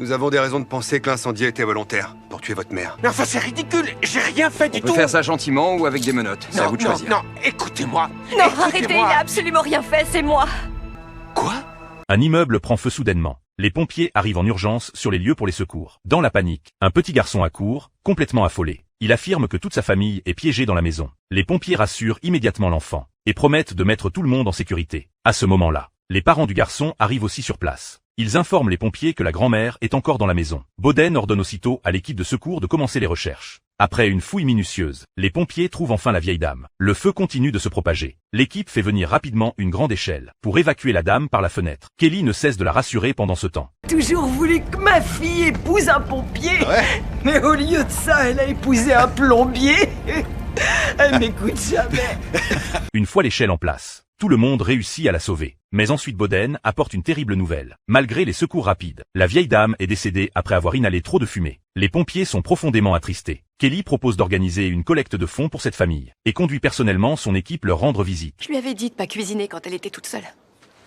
Nous avons des raisons de penser que l'incendie a été volontaire, pour tuer votre mère. Mais enfin, c'est ridicule. J'ai rien fait du On tout. peut faire ça gentiment ou avec des menottes. C'est à vous de non, choisir. non, écoutez-moi. Non, arrêtez, il a absolument rien fait, c'est moi. Quoi? Un immeuble prend feu soudainement. Les pompiers arrivent en urgence sur les lieux pour les secours. Dans la panique, un petit garçon accourt, complètement affolé. Il affirme que toute sa famille est piégée dans la maison. Les pompiers rassurent immédiatement l'enfant et promettent de mettre tout le monde en sécurité. À ce moment-là, les parents du garçon arrivent aussi sur place. Ils informent les pompiers que la grand-mère est encore dans la maison. Boden ordonne aussitôt à l'équipe de secours de commencer les recherches. Après une fouille minutieuse, les pompiers trouvent enfin la vieille dame. Le feu continue de se propager. L'équipe fait venir rapidement une grande échelle pour évacuer la dame par la fenêtre. Kelly ne cesse de la rassurer pendant ce temps. Toujours voulu que ma fille épouse un pompier. Ouais. Mais au lieu de ça, elle a épousé un plombier. Elle m'écoute jamais. Une fois l'échelle en place, tout le monde réussit à la sauver. Mais ensuite Boden apporte une terrible nouvelle. Malgré les secours rapides, la vieille dame est décédée après avoir inhalé trop de fumée. Les pompiers sont profondément attristés. Kelly propose d'organiser une collecte de fonds pour cette famille et conduit personnellement son équipe leur rendre visite. Je lui avais dit de pas cuisiner quand elle était toute seule.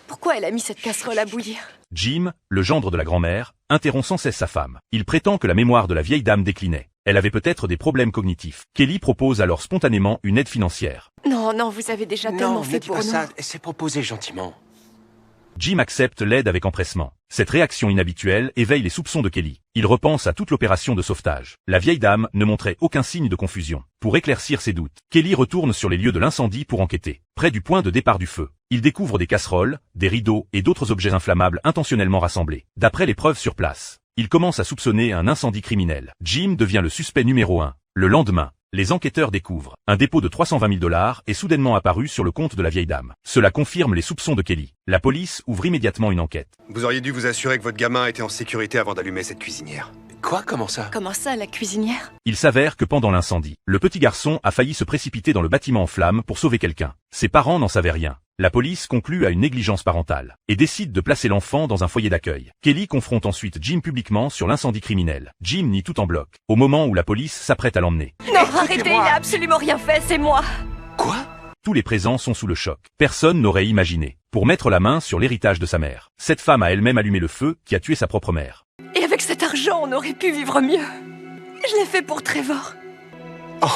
Pourquoi elle a mis cette casserole à bouillir? Jim, le gendre de la grand-mère, interrompt sans cesse sa femme. Il prétend que la mémoire de la vieille dame déclinait. Elle avait peut-être des problèmes cognitifs. Kelly propose alors spontanément une aide financière. Non, non, vous avez déjà tellement Non, fait ne dis pour pas nous. ça. C'est proposé gentiment. Jim accepte l'aide avec empressement. Cette réaction inhabituelle éveille les soupçons de Kelly. Il repense à toute l'opération de sauvetage. La vieille dame ne montrait aucun signe de confusion. Pour éclaircir ses doutes, Kelly retourne sur les lieux de l'incendie pour enquêter. Près du point de départ du feu, il découvre des casseroles, des rideaux et d'autres objets inflammables intentionnellement rassemblés. D'après les preuves sur place, il commence à soupçonner un incendie criminel. Jim devient le suspect numéro 1. Le lendemain, les enquêteurs découvrent un dépôt de 320 000 $ est soudainement apparu sur le compte de la vieille dame. Cela confirme les soupçons de Kelly. La police ouvre immédiatement une enquête. Vous auriez dû vous assurer que votre gamin était en sécurité avant d'allumer cette cuisinière. Quoi? Comment ça? Comment ça, la cuisinière? Il s'avère que pendant l'incendie, le petit garçon a failli se précipiter dans le bâtiment en flammes pour sauver quelqu'un. Ses parents n'en savaient rien. La police conclut à une négligence parentale et décide de placer l'enfant dans un foyer d'accueil. Kelly confronte ensuite Jim publiquement sur l'incendie criminel. Jim nie tout en bloc, au moment où la police s'apprête à l'emmener. Non, arrêtez, il a absolument rien fait, c'est moi. Quoi? Tous les présents sont sous le choc. Personne n'aurait imaginé, pour mettre la main sur l'héritage de sa mère, cette femme a elle-même allumé le feu qui a tué sa propre mère. Et avec cet argent, on aurait pu vivre mieux. Je l'ai fait pour Trevor. Oh